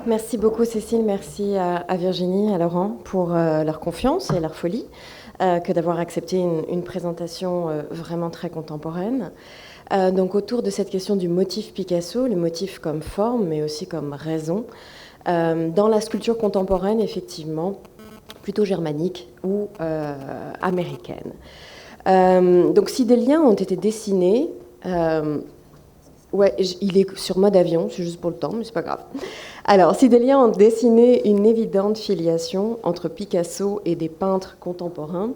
Merci beaucoup Cécile, merci à Virginie, à Laurent pour leur confiance et leur folie, que d'avoir accepté une présentation vraiment très contemporaine. Donc autour de cette question du motif Picasso, le motif comme forme mais aussi comme raison, dans la sculpture contemporaine effectivement, plutôt germanique ou américaine. Donc si des liens ont été dessinés, ouais, il est sur mode avion, c'est juste pour le temps, mais c'est pas grave. Alors, si des liens ont dessiné une évidente filiation entre Picasso et des peintres contemporains,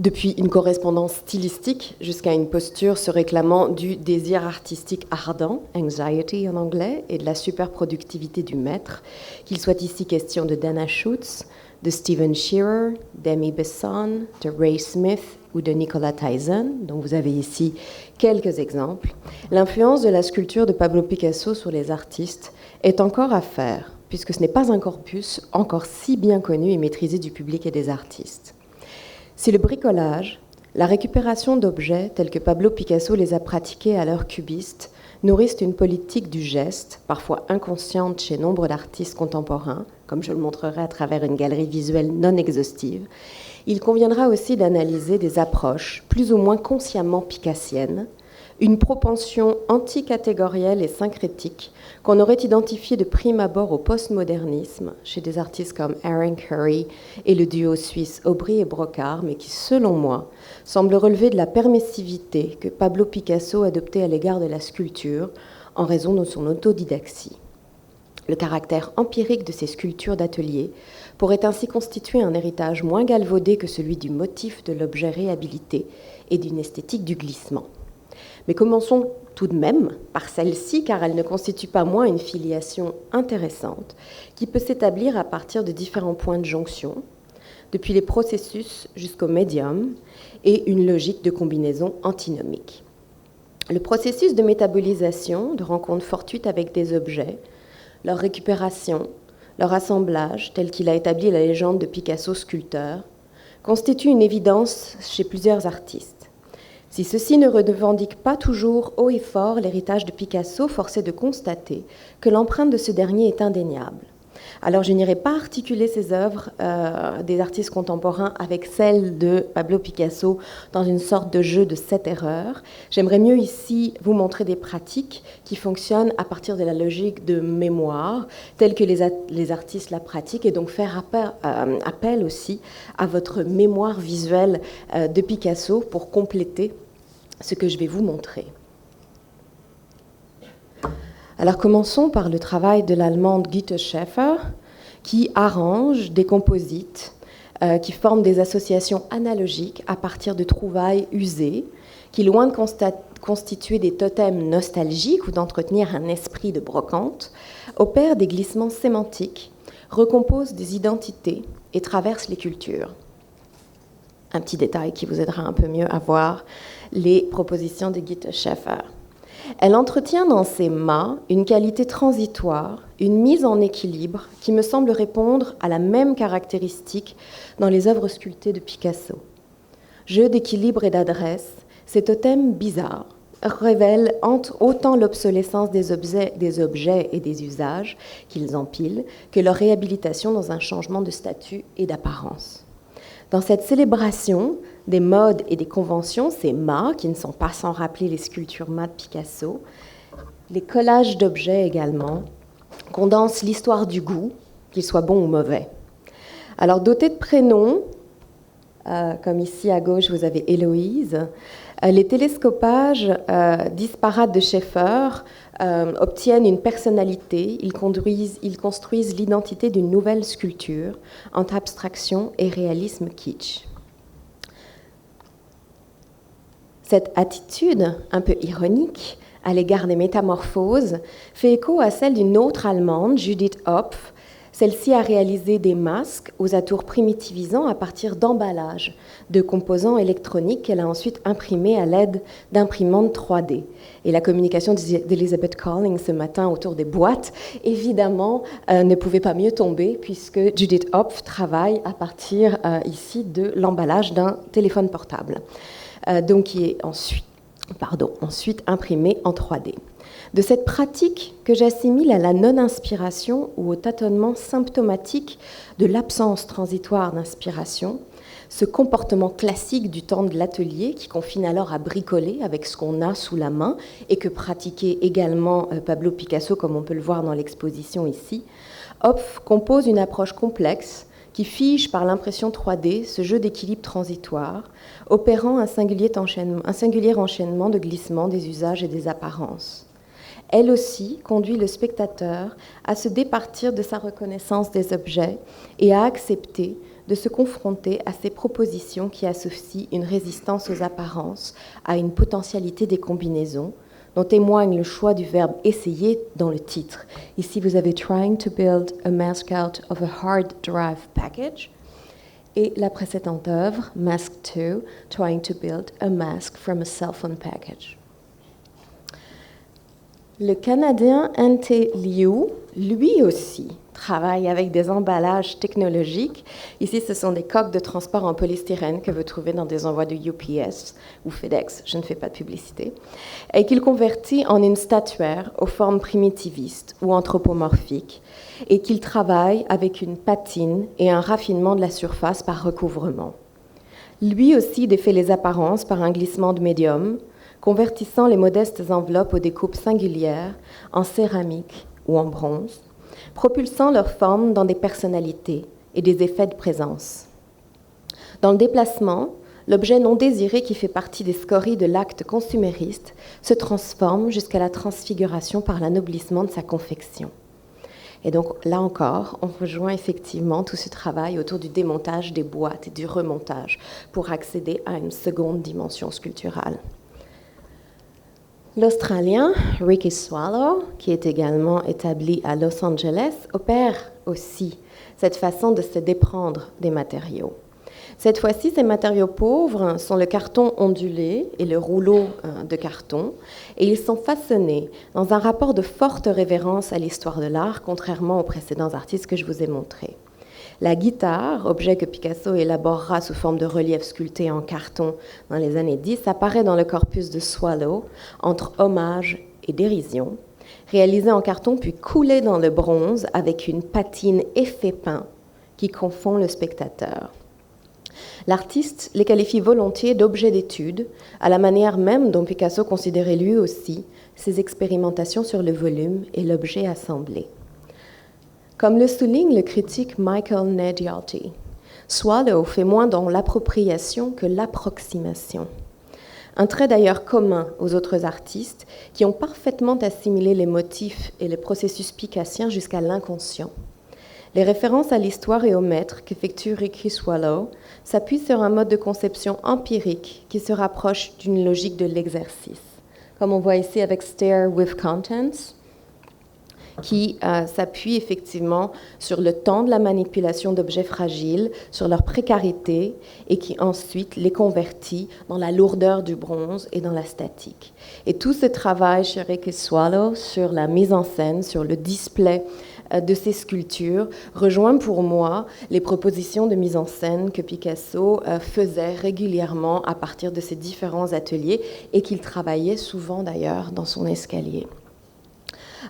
depuis une correspondance stylistique jusqu'à une posture se réclamant du désir artistique ardent, anxiety en anglais, et de la superproductivité du maître, qu'il soit ici question de Dana Schutz, de Stephen Shearer, d'Amy Besson, de Ray Smith ou de Nikola Tyson, dont vous avez ici quelques exemples, l'influence de la sculpture de Pablo Picasso sur les artistes est encore à faire, puisque ce n'est pas un corpus encore si bien connu et maîtrisé du public et des artistes. Si le bricolage, la récupération d'objets tels que Pablo Picasso les a pratiqués à l'heure cubiste, nourrissent une politique du geste, parfois inconsciente chez nombre d'artistes contemporains, comme je le montrerai à travers une galerie visuelle non exhaustive, il conviendra aussi d'analyser des approches plus ou moins consciemment picassiennes, une propension anticatégorielle et syncrétique qu'on aurait identifiée de prime abord au postmodernisme chez des artistes comme Aaron Curry et le duo suisse Aubry et Brocard, mais qui, selon moi, semble relever de la permissivité que Pablo Picasso adoptait à l'égard de la sculpture en raison de son autodidaxie. Le caractère empirique de ces sculptures d'atelier pourrait ainsi constituer un héritage moins galvaudé que celui du motif de l'objet réhabilité et d'une esthétique du glissement. Mais commençons tout de même par celle-ci, car elle ne constitue pas moins une filiation intéressante qui peut s'établir à partir de différents points de jonction, depuis les processus jusqu'au médium, et une logique de combinaison antinomique. Le processus de métabolisation, de rencontre fortuite avec des objets, leur récupération, leur assemblage, tel qu'il a établi la légende de Picasso sculpteur, constitue une évidence chez plusieurs artistes. Si ceux-ci ne revendiquent pas toujours haut et fort l'héritage de Picasso, force est de constater que l'empreinte de ce dernier est indéniable. Alors je n'irai pas articuler ces œuvres des artistes contemporains avec celles de Pablo Picasso dans une sorte de jeu de 7 erreurs. J'aimerais mieux ici vous montrer des pratiques qui fonctionnent à partir de la logique de mémoire, telle que les artistes la pratiquent, et donc faire appel aussi à votre mémoire visuelle de Picasso pour compléter ce que je vais vous montrer. Alors commençons par le travail de l'allemande Gitte Schäfer, qui arrange des composites qui forment des associations analogiques à partir de trouvailles usées, qui, loin de constituer des totems nostalgiques ou d'entretenir un esprit de brocante, opèrent des glissements sémantiques, recomposent des identités et traversent les cultures. Un petit détail qui vous aidera un peu mieux à voir les propositions de Gitte Schäfer. Elle entretient dans ses mâts une qualité transitoire, une mise en équilibre qui me semble répondre à la même caractéristique dans les œuvres sculptées de Picasso. Jeu d'équilibre et d'adresse, ces totems bizarres révèlent autant l'obsolescence des objets et des usages qu'ils empilent que leur réhabilitation dans un changement de statut et d'apparence. Dans cette célébration des modes et des conventions, ces mâts, qui ne sont pas sans rappeler les sculptures mâts de Picasso, les collages d'objets également, condensent l'histoire du goût, qu'il soit bon ou mauvais. Alors, dotés de prénoms, comme ici à gauche, vous avez Héloïse, les télescopages disparates de Schäfer obtiennent une personnalité, ils construisent l'identité d'une nouvelle sculpture entre abstraction et réalisme kitsch. Cette attitude un peu ironique à l'égard des métamorphoses fait écho à celle d'une autre Allemande, Judith Hopf. Celle-ci a réalisé des masques aux atours primitivisants à partir d'emballages de composants électroniques qu'elle a ensuite imprimés à l'aide d'imprimantes 3D. Et la communication d'Elizabeth Calling ce matin autour des boîtes, évidemment, ne pouvait pas mieux tomber puisque Judith Hopf travaille à partir ici de l'emballage d'un téléphone portable, donc qui est ensuite imprimé en 3D. de cette pratique que j'assimile à la non-inspiration ou au tâtonnement symptomatique de l'absence transitoire d'inspiration, ce comportement classique du temps de l'atelier qui confine alors à bricoler avec ce qu'on a sous la main et que pratiquait également Pablo Picasso, comme on peut le voir dans l'exposition ici, Hopf compose une approche complexe qui fige par l'impression 3D ce jeu d'équilibre transitoire, opérant un singulier enchaînement de glissements des usages et des apparences. Elle aussi conduit le spectateur à se départir de sa reconnaissance des objets et à accepter de se confronter à ces propositions qui associent une résistance aux apparences à une potentialité des combinaisons, dont témoigne le choix du verbe « essayer » dans le titre. Ici, vous avez « trying to build a mask out of a hard drive package » et la précédente œuvre, « Mask 2, trying to build a mask from a cell phone package ». Le Canadien N.T. Liu, lui aussi, travaille avec des emballages technologiques. Ici, ce sont des coques de transport en polystyrène que vous trouvez dans des envois de UPS ou FedEx, je ne fais pas de publicité, et qu'il convertit en une statuaire aux formes primitivistes ou anthropomorphiques, et qu'il travaille avec une patine et un raffinement de la surface par recouvrement. Lui aussi défait les apparences par un glissement de médium, convertissant les modestes enveloppes aux découpes singulières en céramique ou en bronze, propulsant leurs formes dans des personnalités et des effets de présence. Dans le déplacement, l'objet non désiré qui fait partie des scories de l'acte consumériste se transforme jusqu'à la transfiguration par l'anoblissement de sa confection. Et donc, là encore, on rejoint effectivement tout ce travail autour du démontage des boîtes et du remontage pour accéder à une seconde dimension sculpturale. L'Australien Ricky Swallow, qui est également établi à Los Angeles, opère aussi cette façon de se déprendre des matériaux. Cette fois-ci, ces matériaux pauvres sont le carton ondulé et le rouleau de carton, et ils sont façonnés dans un rapport de forte révérence à l'histoire de l'art, contrairement aux précédents artistes que je vous ai montrés. La guitare, objet que Picasso élaborera sous forme de relief sculpté en carton dans les années 10, apparaît dans le corpus de Swallow entre hommage et dérision, réalisé en carton puis coulé dans le bronze avec une patine effet peint qui confond le spectateur. L'artiste les qualifie volontiers d'objets d'étude, à la manière même dont Picasso considérait lui aussi ses expérimentations sur le volume et l'objet assemblé. Comme le souligne le critique Michael Nedialty, Swallow fait moins dans l'appropriation que l'approximation. Un trait d'ailleurs commun aux autres artistes qui ont parfaitement assimilé les motifs et les processus picassiens jusqu'à l'inconscient. Les références à l'histoire et au maître qu'effectue Ricky Swallow s'appuient sur un mode de conception empirique qui se rapproche d'une logique de l'exercice, comme on voit ici avec Stare with Contents, qui s'appuie effectivement sur le temps de la manipulation d'objets fragiles, sur leur précarité, et qui ensuite les convertit dans la lourdeur du bronze et dans la statique. Et tout ce travail chez Ricky Swallow sur la mise en scène, sur le display de ces sculptures, rejoint pour moi les propositions de mise en scène que Picasso faisait régulièrement à partir de ses différents ateliers et qu'il travaillait souvent d'ailleurs dans son escalier.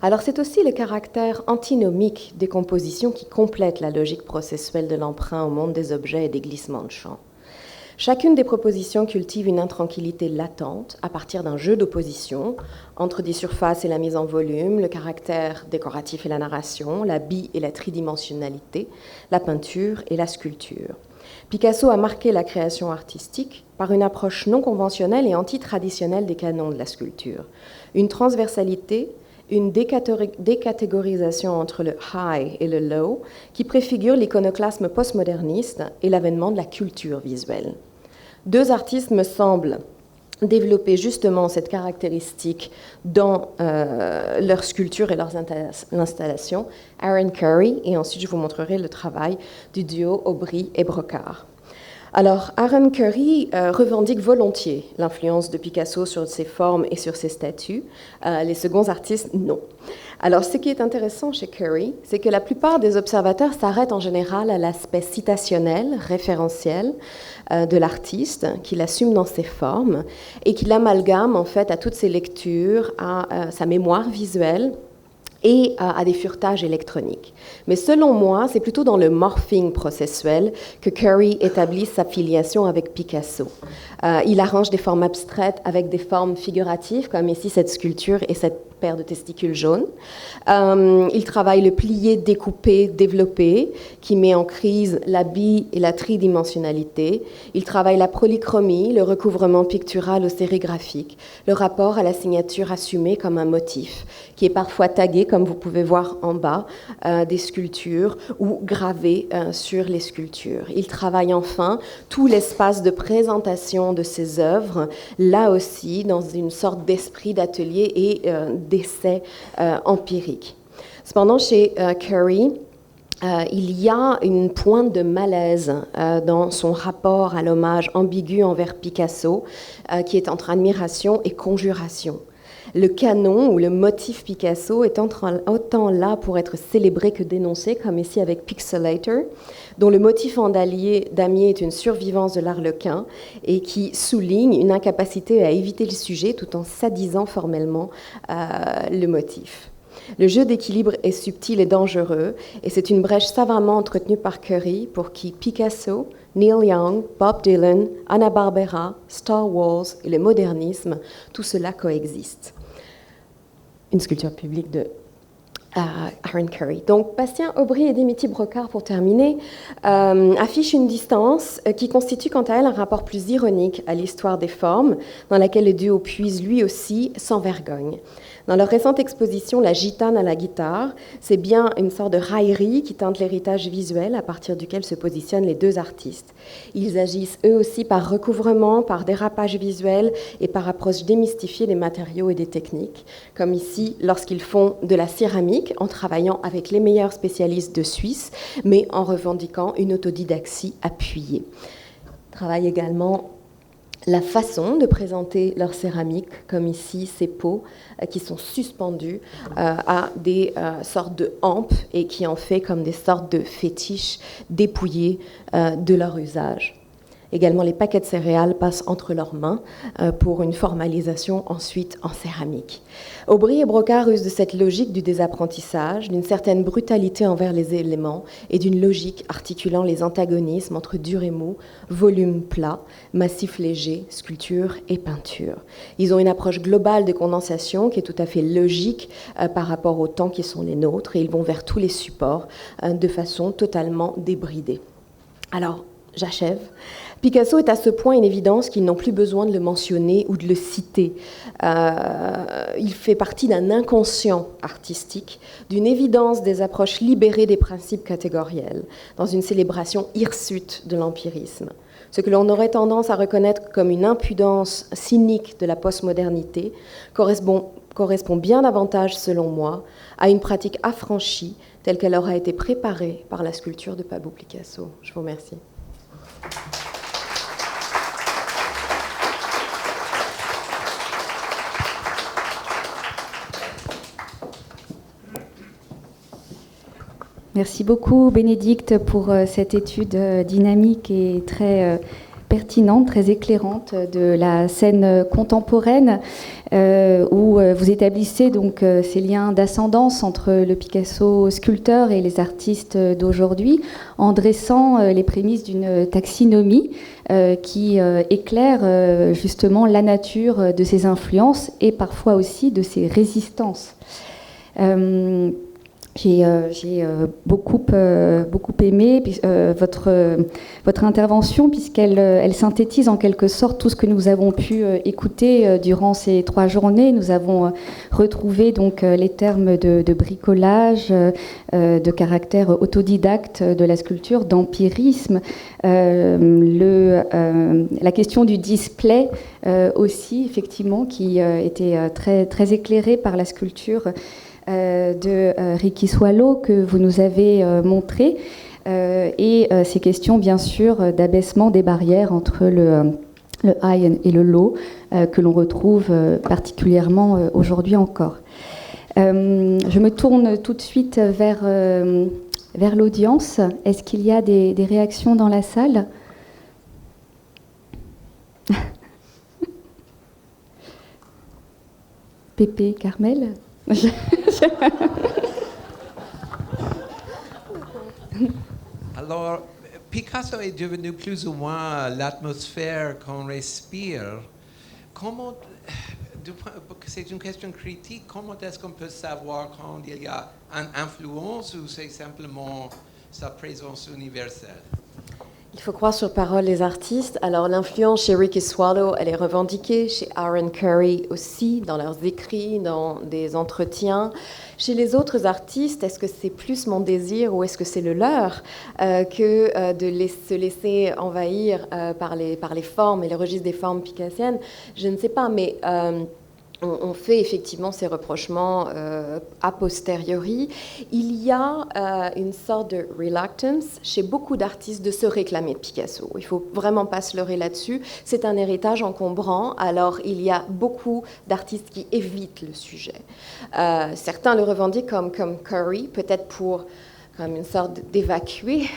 Alors c'est aussi le caractère antinomique des compositions qui complète la logique processuelle de l'emprunt au monde des objets et des glissements de champ. Chacune des propositions cultive une intranquillité latente à partir d'un jeu d'opposition entre des surfaces et la mise en volume, le caractère décoratif et la narration, la bi- et la tridimensionnalité, la peinture et la sculpture. Picasso a marqué la création artistique par une approche non conventionnelle et anti-traditionnelle des canons de la sculpture, une transversalité, une décatégorisation entre le high et le low qui préfigure l'iconoclasme postmoderniste et l'avènement de la culture visuelle. Deux artistes me semblent développer justement cette caractéristique dans leurs sculptures et leurs installations, Aaron Curry, et ensuite je vous montrerai le travail du duo Aubry et Brocard. Alors, Aaron Curry revendique volontiers l'influence de Picasso sur ses formes et sur ses statues. Les seconds artistes, non. Alors, ce qui est intéressant chez Curry, c'est que la plupart des observateurs s'arrêtent en général à l'aspect citationnel, référentiel de l'artiste, qu'il assume dans ses formes et qu'il amalgame en fait à toutes ses lectures, à sa mémoire visuelle et à des furetages électroniques. Mais selon moi, c'est plutôt dans le morphing processuel que Curry établit sa filiation avec Picasso. Il arrange des formes abstraites avec des formes figuratives, comme ici cette sculpture et cette paire de testicules jaunes. Il travaille le plié, découpé, développé, qui met en crise la et la tridimensionnalité. Il travaille la polychromie, le recouvrement pictural ou sérigraphique, le rapport à la signature assumée comme un motif, qui est parfois tagué, comme vous pouvez voir en bas, des sculptures ou gravé sur les sculptures. Il travaille enfin tout l'espace de présentation de ses œuvres, là aussi dans une sorte d'esprit d'atelier et d'essai empirique. Cependant, chez Curry, il y a une pointe de malaise dans son rapport à l'hommage ambigu envers Picasso, qui est entre admiration et conjuration. Le canon ou le motif Picasso est autant là pour être célébré que dénoncé, comme ici avec Pixelator, dont le motif en damier est une survivance de l'arlequin et qui souligne une incapacité à éviter le sujet tout en sadisant formellement le motif. Le jeu d'équilibre est subtil et dangereux, et c'est une brèche savamment entretenue par Curry, pour qui Picasso, Neil Young, Bob Dylan, Hanna-Barbera, Star Wars et le modernisme, tout cela coexiste. Une sculpture publique de Aaron Curry. Donc, Bastien Aubry et Dimitri Brocard, pour terminer, affichent une distance qui constitue quant à elle un rapport plus ironique à l'histoire des formes, dans laquelle le duo puise lui aussi sans vergogne. Dans leur récente exposition, La gitane à la guitare, c'est bien une sorte de raillerie qui teinte l'héritage visuel à partir duquel se positionnent les deux artistes. Ils agissent eux aussi par recouvrement, par dérapage visuel et par approche démystifiée des matériaux et des techniques, comme ici lorsqu'ils font de la céramique en travaillant avec les meilleurs spécialistes de Suisse, mais en revendiquant une autodidaxie appuyée. Ils travaillent également la façon de présenter leur céramique, comme ici ces pots qui sont suspendus à des sortes de hampes et qui en fait comme des sortes de fétiches dépouillés de leur usage. Également, les paquets de céréales passent entre leurs mains pour une formalisation ensuite en céramique. Aubry et Brocard usent de cette logique du désapprentissage, d'une certaine brutalité envers les éléments et d'une logique articulant les antagonismes entre dur et mou, volume plat, massif léger, sculpture et peinture. Ils ont une approche globale de condensation qui est tout à fait logique par rapport aux temps qui sont les nôtres, et ils vont vers tous les supports de façon totalement débridée. Alors, j'achève. Picasso est à ce point une évidence qu'ils n'ont plus besoin de le mentionner ou de le citer. Il fait partie d'un inconscient artistique, d'une évidence des approches libérées des principes catégoriels, dans une célébration hirsute de l'empirisme. Ce que l'on aurait tendance à reconnaître comme une impudence cynique de la postmodernité correspond bien davantage, selon moi, à une pratique affranchie telle qu'elle aura été préparée par la sculpture de Pablo Picasso. Je vous remercie. Merci beaucoup Bénédicte pour cette étude dynamique et très pertinente, très éclairante de la scène contemporaine où vous établissez donc ces liens d'ascendance entre le Picasso sculpteur et les artistes d'aujourd'hui en dressant les prémices d'une taxinomie qui éclaire justement la nature de ses influences et parfois aussi de ses résistances. J'ai beaucoup aimé votre intervention puisqu'elle synthétise en quelque sorte tout ce que nous avons pu écouter durant ces 3 journées. Nous avons retrouvé donc les termes de bricolage, de caractère autodidacte de la sculpture, d'empirisme, la question du display aussi effectivement qui était très éclairée par la sculpture de Ricky Swallow que vous nous avez montré. et ces questions, bien sûr, d'abaissement des barrières entre le high et le low, que l'on retrouve particulièrement aujourd'hui encore. Je me tourne tout de suite vers l'audience. Est-ce qu'il y a des réactions dans la salle ? Pépé, Carmel ? Alors, Picasso est devenu plus ou moins l'atmosphère qu'on respire. Comment, c'est une question critique, comment est-ce qu'on peut savoir quand il y a une influence ou c'est simplement sa présence universelle? Il faut croire sur parole les artistes. Alors l'influence chez Ricky Swallow, elle est revendiquée, chez Aaron Curry aussi, dans leurs écrits, dans des entretiens. Chez les autres artistes, est-ce que c'est plus mon désir ou est-ce que c'est le leur que de se laisser envahir par les formes et le registre des formes picassiennes? Je ne sais pas, mais... on fait effectivement ces reprochements a posteriori. Il y a une sorte de reluctance chez beaucoup d'artistes de se réclamer de Picasso. Il ne faut vraiment pas se leurrer là-dessus. C'est un héritage encombrant. Alors, il y a beaucoup d'artistes qui évitent le sujet. Certains le revendiquent comme Curry, peut-être pour... comme une sorte d'évacuer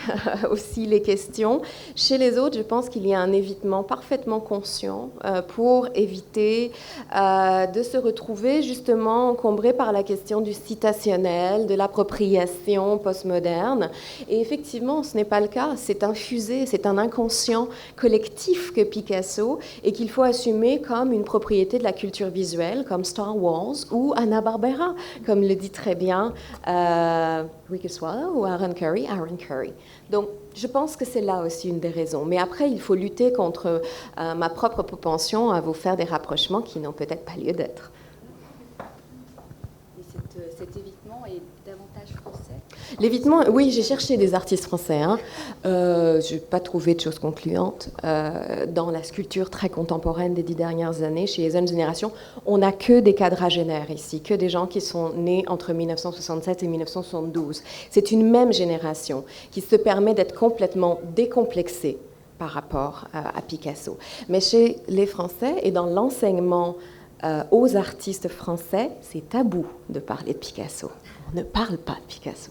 aussi les questions. Chez les autres, je pense qu'il y a un évitement parfaitement conscient pour éviter de se retrouver justement encombré par la question du citationnel, de l'appropriation postmoderne. Et effectivement, ce n'est pas le cas. C'est infusé, c'est un inconscient collectif que Picasso et qu'il faut assumer comme une propriété de la culture visuelle, comme Star Wars ou Hanna-Barbera, comme le dit très bien Ricky Swallow ou Aaron Curry. Donc, je pense que c'est là aussi une des raisons. Mais après, il faut lutter contre ma propre propension à vous faire des rapprochements qui n'ont peut-être pas lieu d'être. Et cet évitement est davantage français ? L'évitement, oui, j'ai cherché des artistes français. Je n'ai pas trouvé de choses concluantes. Dans la sculpture très contemporaine des 10 dernières années, chez les jeunes générations, on n'a que des quadragénaires ici, que des gens qui sont nés entre 1967 et 1972. C'est une même génération qui se permet d'être complètement décomplexée par rapport à Picasso. Mais chez les Français et dans l'enseignement aux artistes français, c'est tabou de parler de Picasso. On ne parle pas de Picasso.